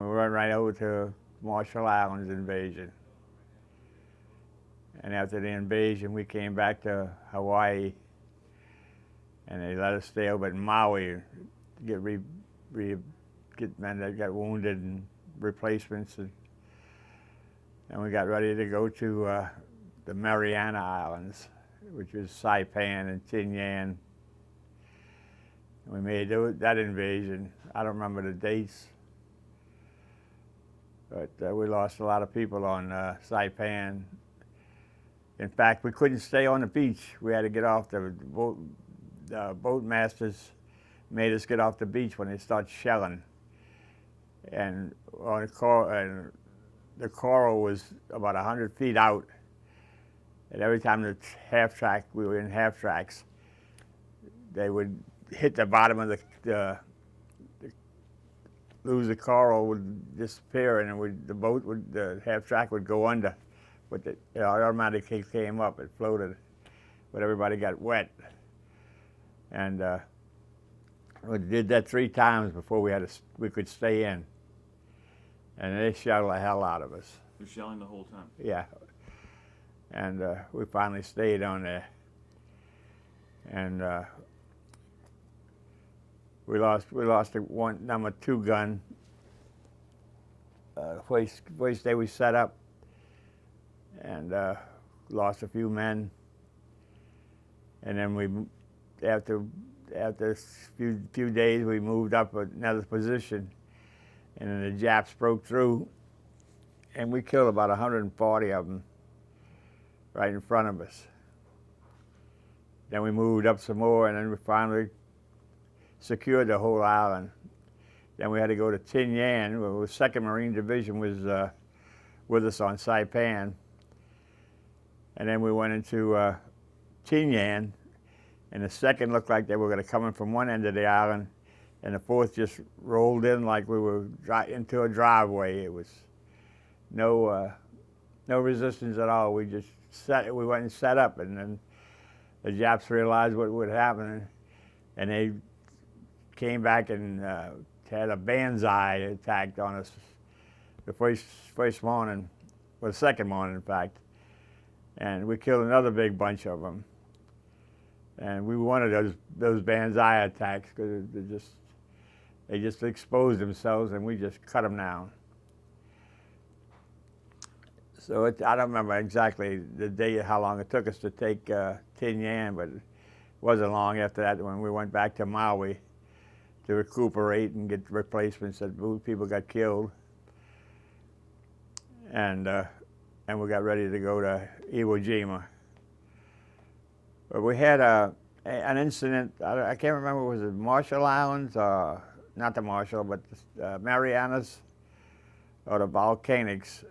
We went right over to Marshall Islands invasion. And after the invasion, we came back to Hawaii, and they let us stay over in Maui to get men that got wounded and replacements. And we got ready to go to the Mariana Islands, which was Saipan and Tinian. We made that invasion. I don't remember the dates, but we lost a lot of people on Saipan. In fact, we couldn't stay on the beach. We had to get off the boat. The boat masters made us get off the beach when they started shelling. And on the coral was about 100 feet out. And every time we were in half tracks, they would hit the bottom of lose the coral, would disappear, and the half track would go under. But it automatically came up, it floated, but everybody got wet. And we did that 3 times before we could stay in. And they shelled the hell out of us. You're shelling the whole time? Yeah. And we finally stayed on there. And we lost the number 2 gun. First day we set up, and lost a few men. And then after a few days, we moved up another position, and then the Japs broke through, and we killed about 140 of them right in front of us. Then we moved up some more, and then we finally secured the whole island. Then we had to go to Tinian, where the 2nd Marine Division was with us on Saipan. And then we went into Tinian, and the 2nd looked like they were going to come in from one end of the island, and the 4th just rolled in like we were into a driveway. It was no resistance at all. We went and set up, and then the Japs realized what would happen, and they came back and had a banzai attack on us the first morning, or the 2nd morning, in fact. And we killed another big bunch of them. And we wanted those banzai attacks because they just exposed themselves, and we just cut them down. So I don't remember exactly the day, how long it took us to take Tinian, but it wasn't long after that when we went back to Maui to recuperate and get replacements that people got killed. And we got ready to go to Iwo Jima. But we had an incident, I can't remember, was it Marshall Islands, or not the Marshall, but the Marianas, or the Volcanics.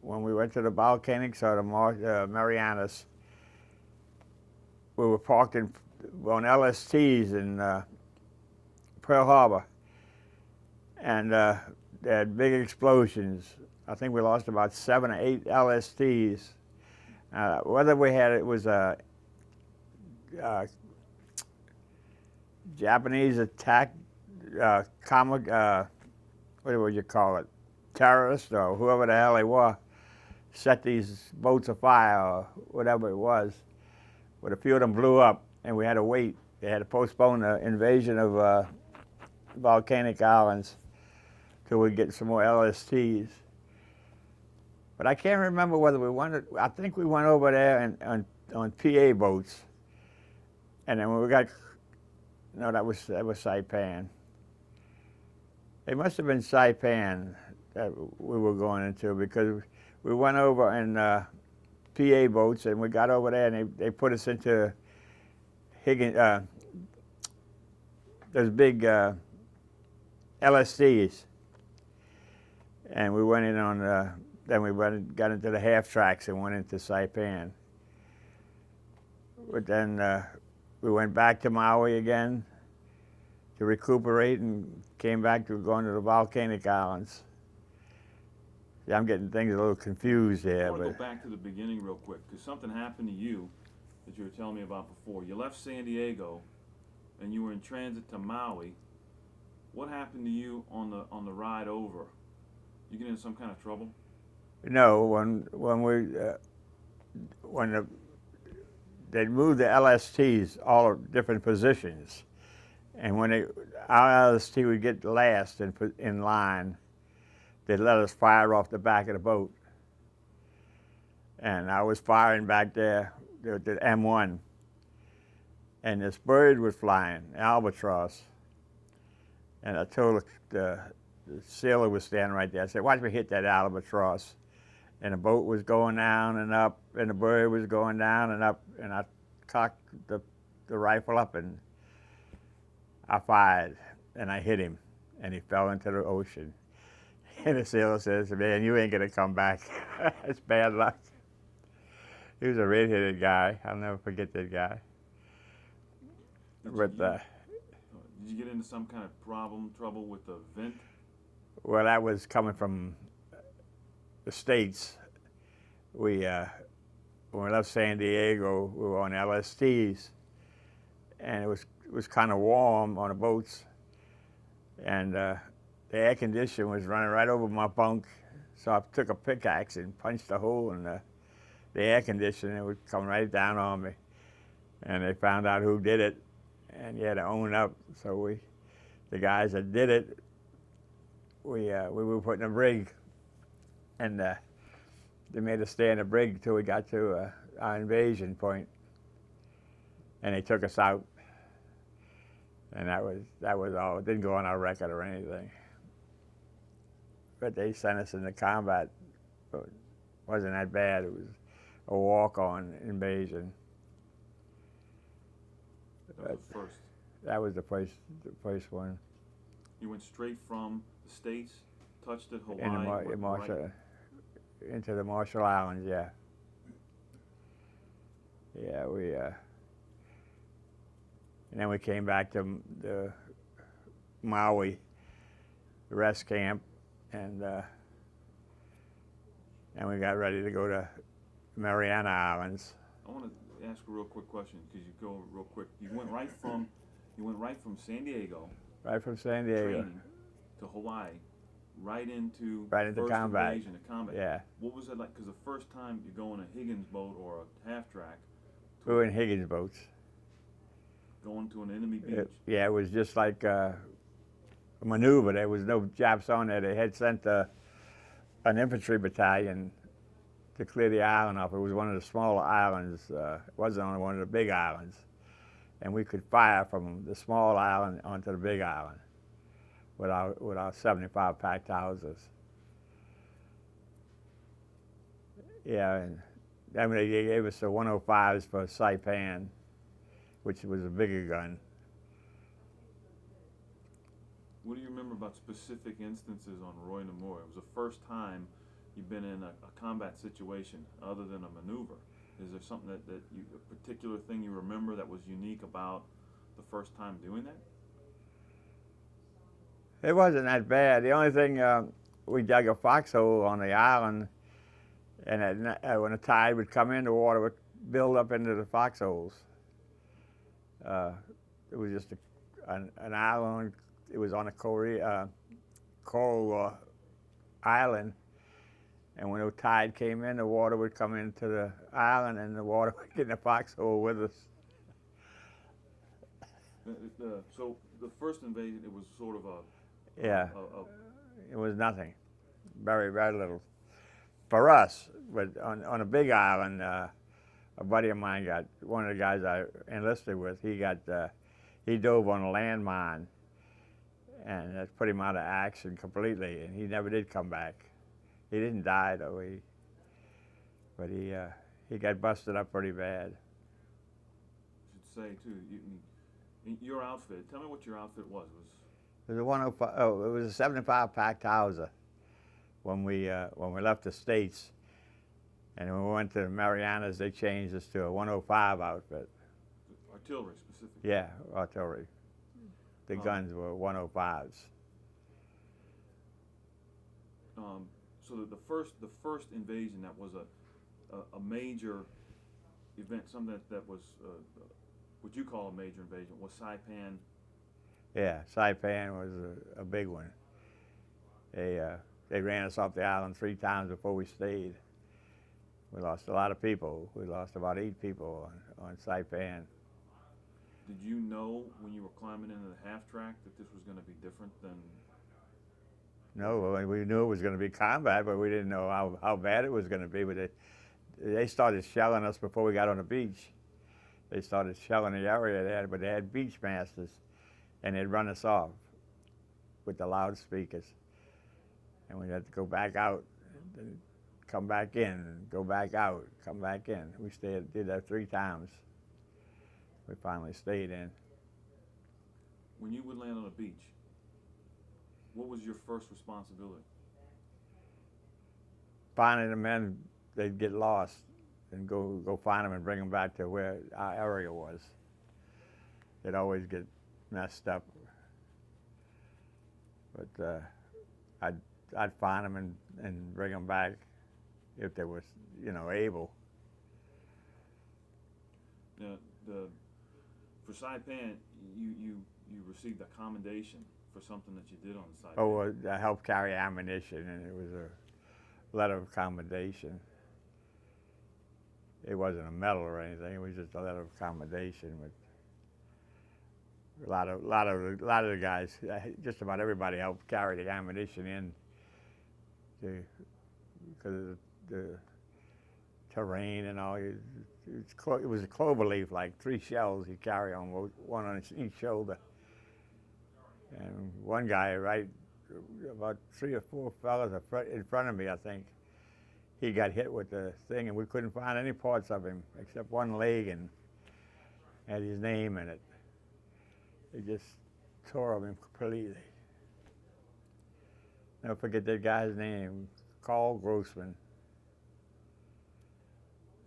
When we went to the Volcanics or the Marianas, we were parked on LSTs in Pearl Harbor, and they had big explosions. I think we lost about 7 or 8 LSTs. Whether we had it was a Japanese attack, what would you call it, terrorist, or whoever the hell they were, set these boats afire or whatever it was. But a few of them blew up, and we had to wait. They had to postpone the invasion of volcanic islands till we get some more LSTs. But I can't remember whether we went. I think we went over there on PA boats, and then when we got, no, that was Saipan. It must have been Saipan that we were going into, because we went over in PA boats, and we got over there, and they put us into those big LSTs, and we went in on. Then we got into the half tracks and went into Saipan. But then we went back to Maui again to recuperate, and came back to going to the volcanic islands. Yeah, I'm getting things a little confused here. I want to go back to the beginning real quick, because something happened to you that you were telling me about before. You left San Diego, and you were in transit to Maui. What happened to you on the ride over? You get into some kind of trouble? No, when they moved the LSTs all different positions, and our LST would get last in line, they'd let us fire off the back of the boat. And I was firing back there, the M1, and this bird was flying, albatross. And I told the sailor was standing right there, I said, watch me hit that albatross. And the boat was going down and up, and the bird was going down and up, and I cocked the rifle up, and I fired, and I hit him, and he fell into the ocean. And the sailor says, man, you ain't gonna come back. It's bad luck. He was a red-headed guy. I'll never forget that guy. Did you get into some kind of trouble with the vent? Well, that was coming from the States. When we left San Diego, we were on LSTs, and it was kind of warm on the boats, and the air conditioner was running right over my bunk, so I took a pickaxe and punched a hole in the air conditioner, and it would come right down on me. And they found out who did it, and you had to own up. So the guys that did it, we were put in a brig, and they made us stay in the brig until we got to our invasion point, and they took us out. And that was all. It didn't go on our record or anything. But they sent us into combat. It wasn't that bad. It was a walk-on invasion. That was the first. That was the first one. You went straight from the States, touched at Hawaii, into the Marshall Islands, yeah. Yeah, and then we came back to the Maui rest camp, and we got ready to go to Mariana Islands. I want to ask a real quick question because you go real quick. You went right from San Diego. Right from San Diego. Training to Hawaii, right into first combat. Invasion of combat. Yeah. What was it like? Because the first time you go in a Higgins boat or a half track. We were in Higgins boats. Going to an enemy beach. It was just like a maneuver. There was no Japs on there. They had sent an infantry battalion to clear the island off. It was one of the smaller islands. It wasn't on one of the big islands. And we could fire from the small island onto the big island with our 75 packed houses. Yeah, and then they gave us the 105s for Saipan, which was a bigger gun. What do you remember about specific instances on Roy Namur? It was the first time you've been in a combat situation other than a maneuver. Is there something a particular thing you remember that was unique about the first time doing that? It wasn't that bad. The only thing, we dug a foxhole on the island, and when the tide would come in, the water would build up into the foxholes. It was just an island. It was on a coral island, and when the tide came in, the water would come into the island, and the water would get in the foxhole with us. So the first invasion, it was sort of it was nothing, very, very little for us. But on a big island, a buddy of mine one of the guys I enlisted with. He dove on a landmine, and that put him out of action completely, and he never did come back. He didn't die though. But he got busted up pretty bad. I should say too, your outfit. Tell me what your outfit was. It was a 105. Oh, it was a 75 packed Hauser when we left the States, and when we went to the Marianas, they changed us to a 105 outfit. Artillery specific. Yeah, artillery. The guns were 105s. So the first invasion that was a major event, something that was what you call a major invasion, was Saipan. Yeah, Saipan was a big one. they ran us off the island 3 times before we stayed. We lost a lot of people. We lost about 8 people on Saipan. Did you know when you were climbing into the half track that this was going to be different than? No, we knew it was going to be combat, but we didn't know how bad it was going to be. But they started shelling us before we got on the beach. They started shelling the area there, but they had beach masters, and they'd run us off with the loudspeakers. And we had to go back out, and come back in, go back out, come back in. We did that 3 times. We finally stayed in. When you would land on a beach, what was your first responsibility? Finding the men, they'd get lost, and go find them and bring them back to where our area was. They'd always get messed up. But I'd find them and bring them back if they was, able. Now, for Saipan, you received a commendation for something that you did on Saipan. Oh, I helped carry ammunition, and it was a letter of commendation. It wasn't a medal or anything. It was just a letter of commendation. But a lot of the guys, just about everybody helped carry the ammunition in, because of the terrain and all. It was a clover leaf, like 3 shells you carry on, one on each shoulder. And one guy, right, about 3 or 4 fellas in front of me, I think, he got hit with the thing, and we couldn't find any parts of him except one leg and had his name in it. It just tore him completely. Never forget that guy's name, Carl Grossman.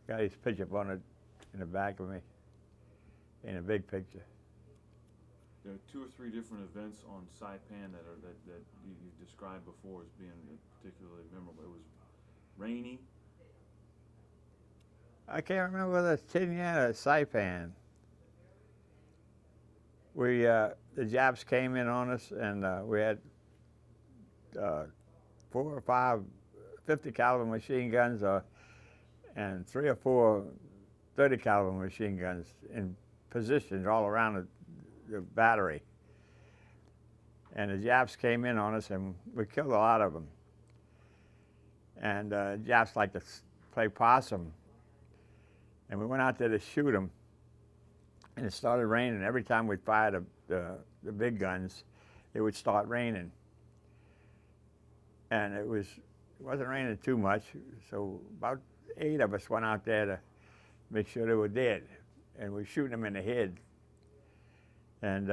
Got his picture up on it in the back of me, in a big picture. There are 2 or 3 different events on Saipan that you described before as being particularly memorable. It was rainy. I can't remember whether it's Tinian or Saipan. The Japs came in on us, and we had 4 or 5 50 caliber machine guns, and 3 or 4 30 caliber machine guns in positions all around the battery. And the Japs came in on us, and we killed a lot of them. And Japs like to play possum, and we went out there to shoot them. And it started raining. Every time we fired the big guns, it would start raining. And it wasn't raining too much, so about 8 of us went out there to make sure they were dead. And we were shooting them in the head. And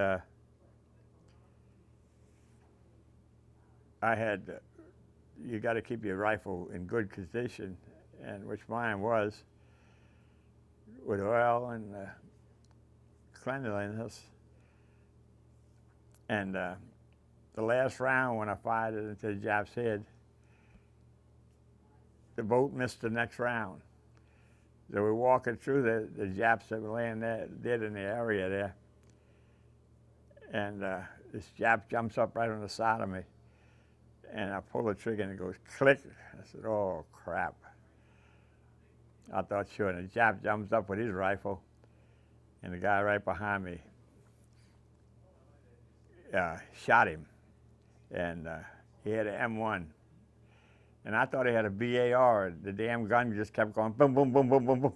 you got to keep your rifle in good condition, and which mine was, with oil and cleanliness. And the last round, when I fired it into the Jap's head, the boat missed the next round. So we're walking through the Japs that were laying there, dead in the area there. And this Jap jumps up right on the side of me. And I pull the trigger and it goes click. I said, oh, crap. I thought sure. And the Jap jumps up with his rifle. And the guy right behind me shot him. And he had an M1. And I thought he had a BAR. The damn gun just kept going boom, boom, boom, boom, boom, boom.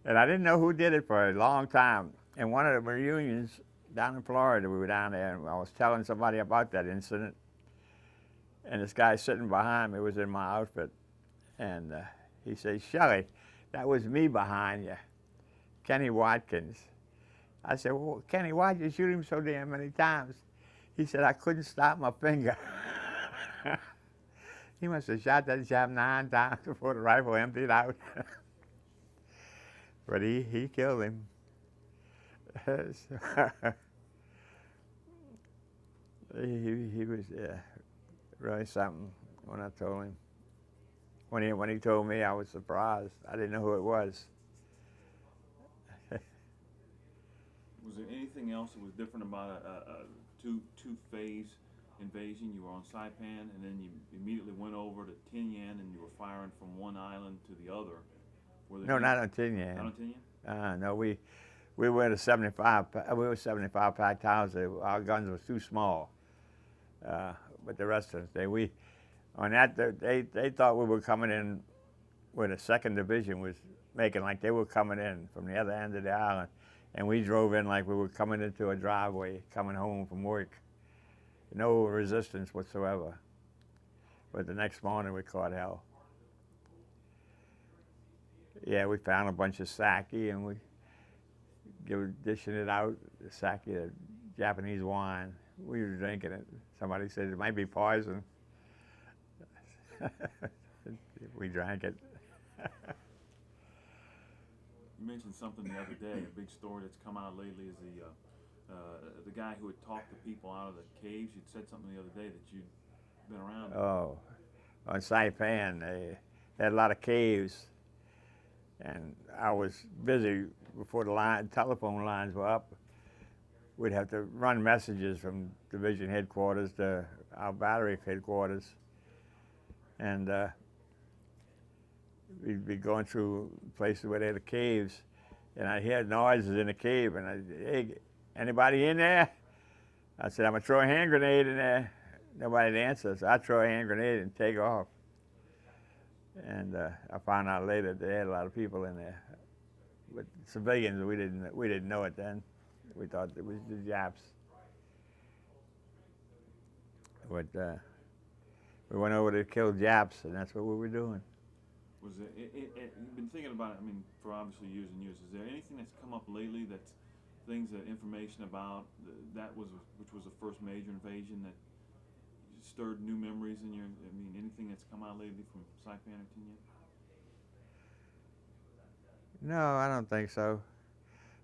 And I didn't know who did it for a long time. And one of the reunions down in Florida, we were down there, and I was telling somebody about that incident. And this guy sitting behind me was in my outfit. And he said, Shelley, that was me behind you, Kenny Watkins. I said, well, Kenny, why'd you shoot him so damn many times? He said, I couldn't stop my finger. He must have shot that Jap 9 times before the rifle emptied out. But he killed him. He was really something when I told him. When he told me, I was surprised. I didn't know who it was. Was there anything else that was different about a two-phase invasion. You were on Saipan, and then you immediately went over to Tinian, and you were firing from one island to the other. No, not on Tinian. Not on Tinian? No, we were at a 75. We were 75 packed house. Our guns were too small. But the rest of us, they thought we were coming in where the 2nd Division was making like they were coming in from the other end of the island, and we drove in like we were coming into a driveway, coming home from work. No resistance whatsoever. But the next morning we caught hell. Yeah, we found a bunch of sake and we dishing it out, the sake, the Japanese wine. We were drinking it. Somebody said it might be poison. We drank it. You mentioned something the other day. A big story that's come out lately is the guy who had talked the people out of the caves. You'd said something the other day that you'd been around. Oh, on Saipan, they had a lot of caves, and I was busy before the telephone lines were up. We'd have to run messages from division headquarters to our battery headquarters, and we'd be going through places where there were caves, and I'd hear noises in the cave, and I'd say, hey, anybody in there? I said, I'm gonna throw a hand grenade in there. Nobody'd answer, so I'd throw a hand grenade and take off. And I found out later they had a lot of people in there. But civilians, we didn't know it then. We thought it was the Japs. But we went over to kill Japs, and that's what we were doing. Was you've been thinking about it, I mean, for obviously years and years. Is there anything that's come up lately that's information about which was the first major invasion that stirred new memories in your, I mean, anything that's come out lately from Saipan or Tinian? No, I don't think so.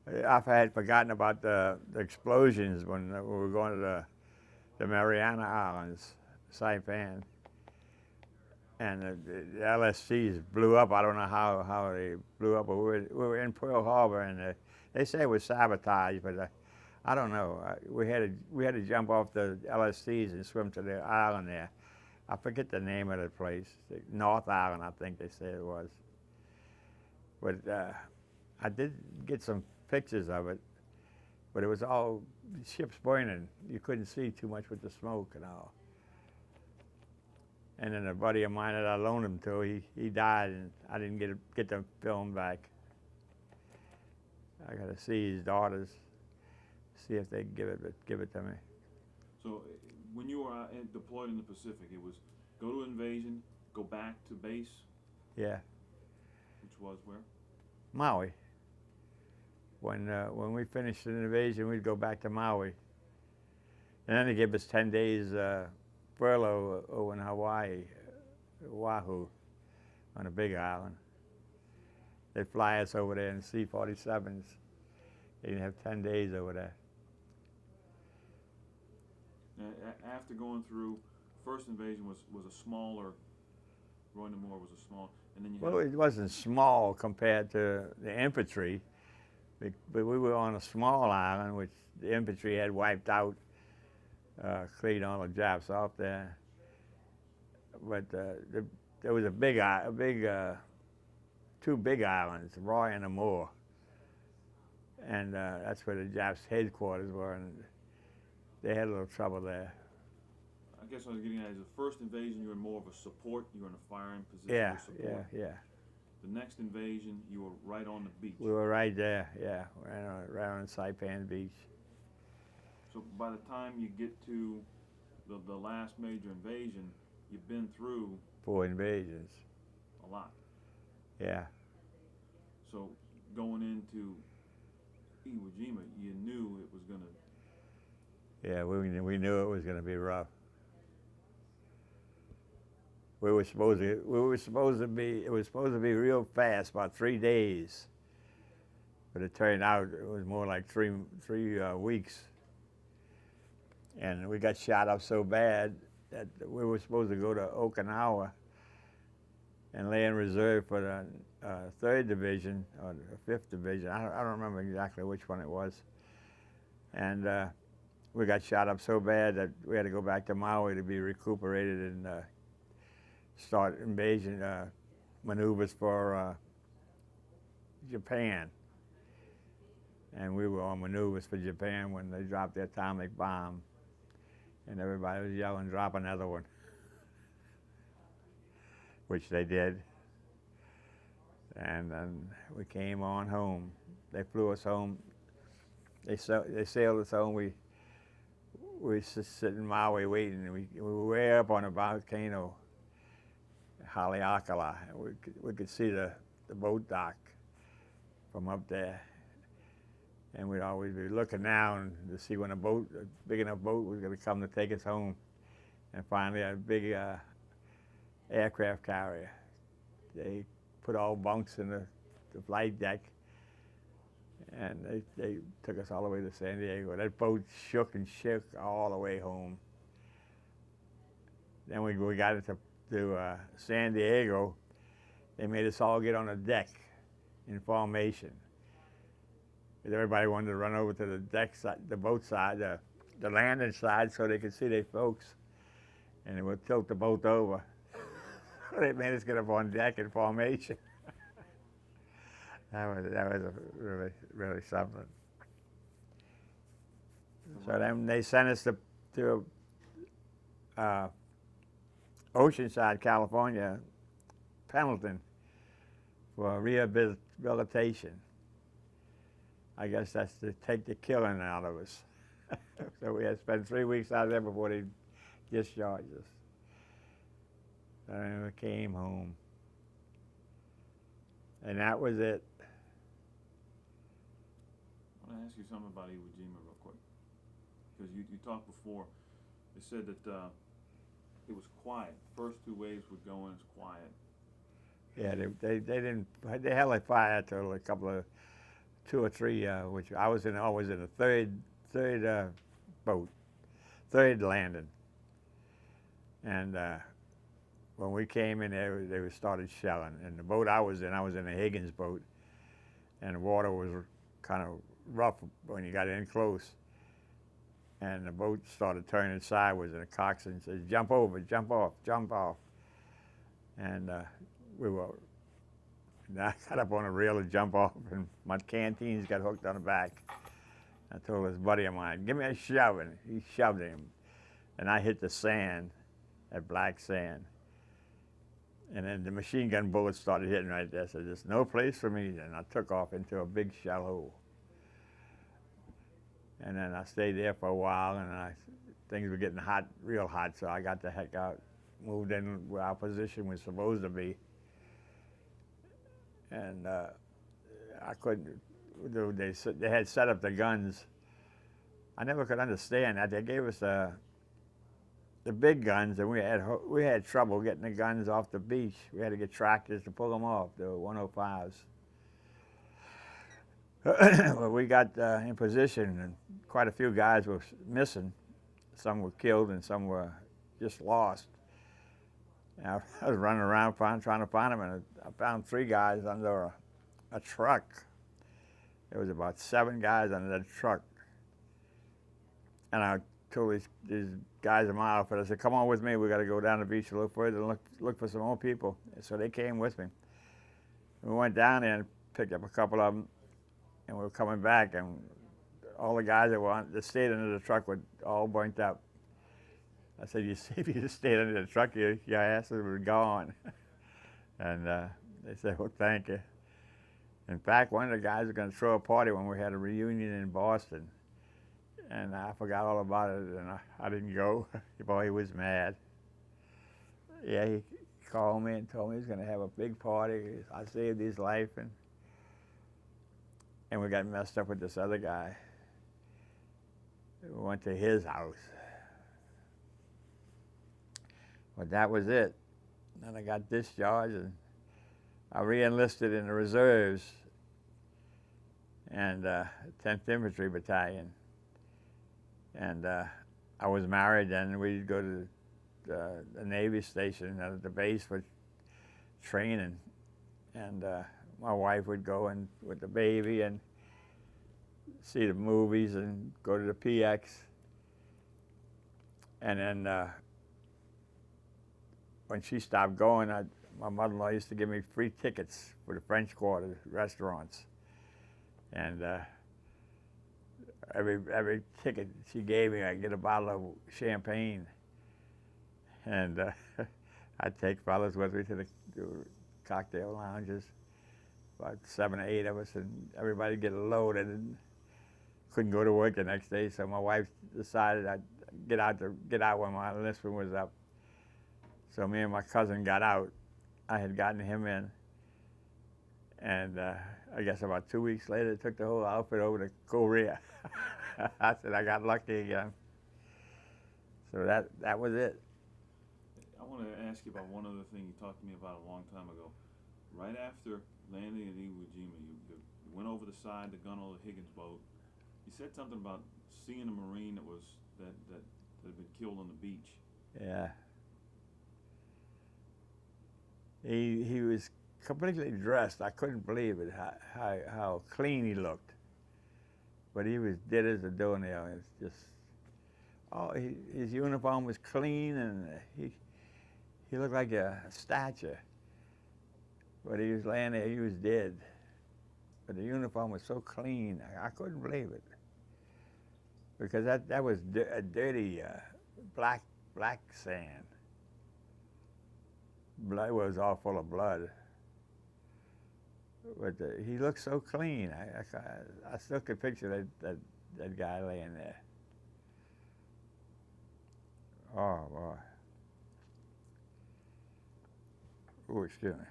I had forgotten about the explosions when we were going to the Mariana Islands, Saipan. And the LSCs blew up. I don't know how they blew up, but we were in Pearl Harbor, and they say it was sabotage, but I don't know. We had to jump off the LSCs and swim to the island there. I forget the name of the place. North Island, I think they said it was. But I did get some pictures of it, but it was all ships burning. You couldn't see too much with the smoke and all. And then a buddy of mine that I loaned him to, he died, and I didn't get the film back. I got to see his daughters, see if they give it to me. So when you were deployed in the Pacific, it was go to invasion, go back to base? Yeah. Which was where? Maui. When we finished the invasion, we'd go back to Maui. And then they gave us 10 days furlough over in Hawaii, Oahu, on a big island. They'd fly us over there in C-47s. They'd have 10 days over there. After going through, first invasion was a smaller, Roy Namor was a small, and then you had... Well, it wasn't small compared to the infantry, but we were on a small island, which the infantry had wiped out, cleaned all the Japs off there. But there was two big islands, Roy and Namor, and that's where the Japs' headquarters were, and they had a little trouble there. I guess what I was getting at is the first invasion you were more of a support, you were in a firing position of support. Yeah. The next invasion you were right on the beach. We were right there, yeah, right on Saipan Beach. So by the time you get to the last major invasion, you've been through 4 invasions. A lot. Yeah. So going into Iwo Jima, you knew it was going to... Yeah, we knew it was going to be rough. It was supposed to be real fast, about 3 days. But it turned out it was more like three weeks. And we got shot up so bad that we were supposed to go to Okinawa and lay in reserve for the 3rd Division or the 5th Division. I don't remember exactly which one it was. And we got shot up so bad that we had to go back to Maui to be recuperated and start invasion maneuvers for Japan. And we were on maneuvers for Japan when they dropped the atomic bomb. And everybody was yelling, drop another one, which they did. And then we came on home. They flew us home. They sailed us home. We were just sitting in Maui waiting. We were way up on a volcano, Haleakala. We could see the boat dock from up there. And we'd always be looking down to see when a big enough boat was going to come to take us home. And finally, a big aircraft carrier. They put all bunks in the flight deck, and they took us all the way to San Diego. That boat shook and shook all the way home. Then we got into San Diego. They made us all get on the deck in formation. Everybody wanted to run over to the deck side, the boat side, the landing side, so they could see their folks, and it would tilt the boat over. They made us get up on deck in formation. that was really something. So then they sent us to Oceanside, California, Pendleton, for rehabilitation. I guess that's to take the killing out of us. So we had to spend 3 weeks out there before they discharged us. And we came home. And that was it. I want to ask you something about Iwo Jima real quick. Because you talked before, they said that it was quiet. The first 2 waves would go in as quiet. Yeah, they held a fire till a couple of 2 or 3, which I was in the third boat, third landing. And when we came in there, they started shelling. And the boat I was in a Higgins boat, and the water was kind of rough when you got in close. And the boat started turning sideways, and the coxswain says, "Jump over, jump off, jump off." And I got up on a rail to jump off, and my canteens got hooked on the back. I told this buddy of mine, "Give me a shove," and he shoved him. And I hit the sand, that black sand. And then the machine gun bullets started hitting right there. So there's no place for me. And I took off into a big shell hole. And then I stayed there for a while, and things were getting hot, real hot, so I got the heck out, moved in where our position was supposed to be. And I couldn't, they had set up the guns. I never could understand that. They gave us the big guns, and we had trouble getting the guns off the beach. We had to get tractors to pull them off, the 105s. Well, we got in position, and quite a few guys were missing. Some were killed, and some were just lost. And I was running around trying to find them, and I found 3 guys under a truck. There was about 7 guys under that truck. And I told these guys in my outfit, I said, "Come on with me, we got to go down the beach a little further and look for some more people." And so they came with me. We went down there and picked up a couple of them, and we were coming back, and all the guys that stayed under the truck were all burnt up. I said, "You see, if you just stayed under the truck, your asses were gone." And they said, "Well, thank you." In fact, one of the guys was going to throw a party when we had a reunion in Boston. And I forgot all about it, and I didn't go. Boy, he was mad. Yeah, he called me and told me he was going to have a big party. I saved his life, and we got messed up with this other guy. We went to his house. But that was it. Then I got discharged, and I re-enlisted in the reserves and 10th Infantry Battalion. And I was married, and we'd go to the Navy station at the base for training. And my wife would go in with the baby and see the movies and go to the PX. And then when she stopped going, my mother-in-law used to give me free tickets for the French Quarter restaurants. And every ticket she gave me, I'd get a bottle of champagne. And I'd take fellas with me to the cocktail lounges, about 7 or 8 of us, and everybody get loaded and couldn't go to work the next day. So my wife decided I'd get out when my enlistment was up. So me and my cousin got out. I had gotten him in, and I guess about 2 weeks later, they took the whole outfit over to Korea. I said I got lucky again. So that was it. I want to ask you about one other thing you talked to me about a long time ago. Right after landing at Iwo Jima, you went over the side to gun the Higgins boat. You said something about seeing a Marine that had been killed on the beach. Yeah. He was completely dressed. I couldn't believe it, how clean he looked. But he was dead as a doornail. It's just, his uniform was clean, and he looked like a statue. But he was laying there, he was dead. But the uniform was so clean, I couldn't believe it. Because that was a dirty black sand. Blood was all full of blood. But he looked so clean. I still could picture that guy laying there. Oh boy. Oh, excuse me.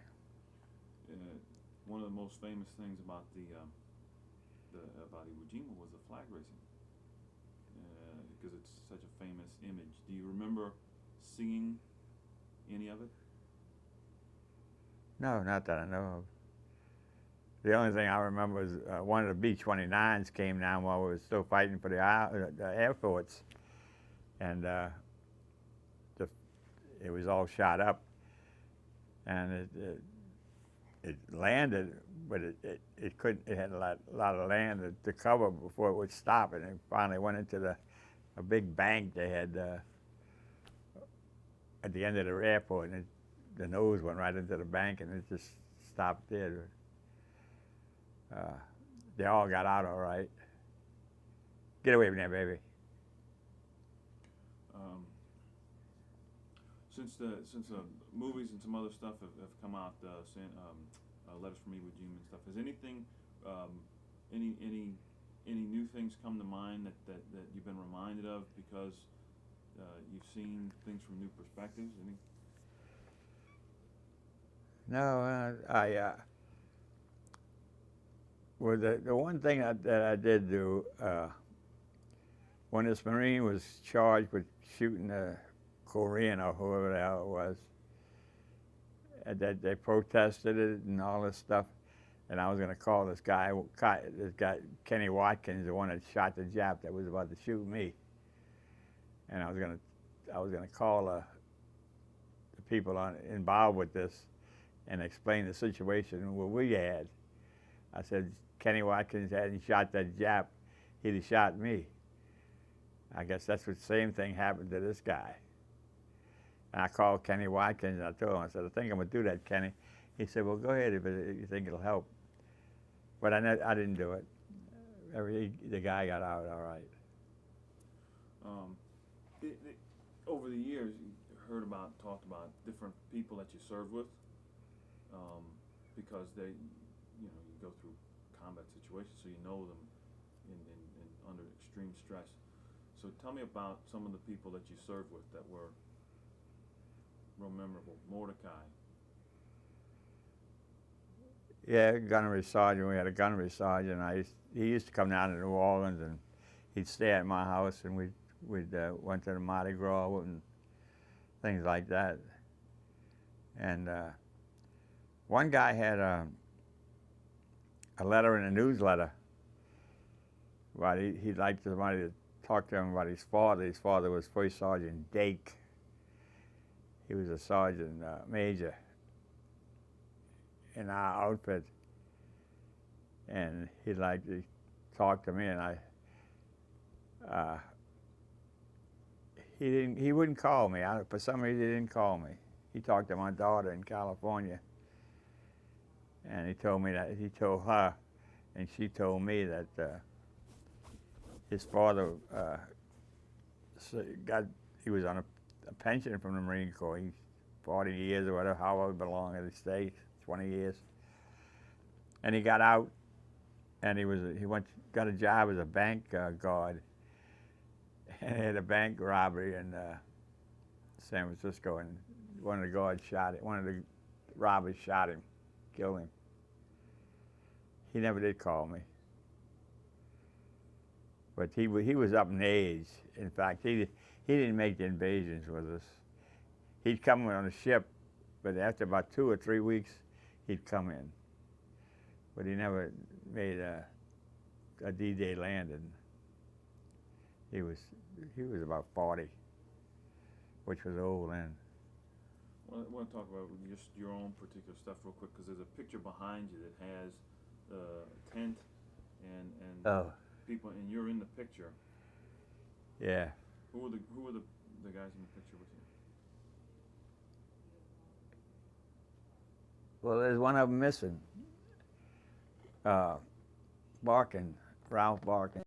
One of the most famous things about about Iwo Jima was the flag raising, because it's such a famous image. Do you remember seeing any of it? No, not that I know of. The only thing I remember was one of the B-29s came down while we were still fighting for the Air Force, and it was all shot up, and it landed, but it couldn't. It had a lot of land to cover before it would stop, and it finally went into a big bank they had at the end of the airport, and the nose went right into the bank, and it just stopped there. They all got out all right. Get away from there, baby. Since the movies and some other stuff have come out, letters from Iwo Jima and stuff, has anything, any new things come to mind that you've been reminded of because you've seen things from new perspectives? No, well, the one thing that I did do, when this Marine was charged with shooting a Korean or whoever the hell it was, that they protested it and all this stuff, and I was going to call this guy Kenny Watkins, the one that shot the Jap that was about to shoot me, and I was going to call the people involved with this and explain the situation what we had. I said, Kenny Watkins hadn't shot that Jap, he'd have shot me. I guess that's the same thing happened to this guy. And I called Kenny Watkins, and I told him, I said, I think I'm going to do that, Kenny. He said, well, go ahead if you think it'll help. But I didn't do it. The guy got out all right. Over the years, you talked about different people that you served with, because you go through combat situations, so you know them in under extreme stress. So tell me about some of the people that you served with that were real memorable. Mordecai. Yeah, gunnery sergeant. We had a gunnery sergeant. He used to come down to New Orleans, and he'd stay at my house, and we'd went to the Mardi Gras and things like that. And one guy had a letter in a newsletter. But he'd like somebody to talk to him about his father. His father was First Sergeant Dake. He was a sergeant major in our outfit, and he'd like to talk to me, and He wouldn't call me. For some reason, he didn't call me. He talked to my daughter in California, and he told her, and she told me that his father he was on a pension from the Marine Corps. He's 40 years or whatever, however belong to the States, 20 years, and he got out, and got a job as a bank guard, and he had a bank robbery in San Francisco, and one of the guards shot it. One of the robbers shot him, killed him. He never did call me. But he was up in age. In fact, he didn't make the invasions with us. He'd come on a ship, but after about 2 or 3 weeks, he'd come in. But he never made a D-Day landing. He was about 40, which was old then. Well, I want to talk about just your own particular stuff real quick, because there's a picture behind you that has the tent and people, and you're in the picture. Yeah. Who were the guys in the picture with you? Well, there's one of them missing. Barkin, Ralph Barkin.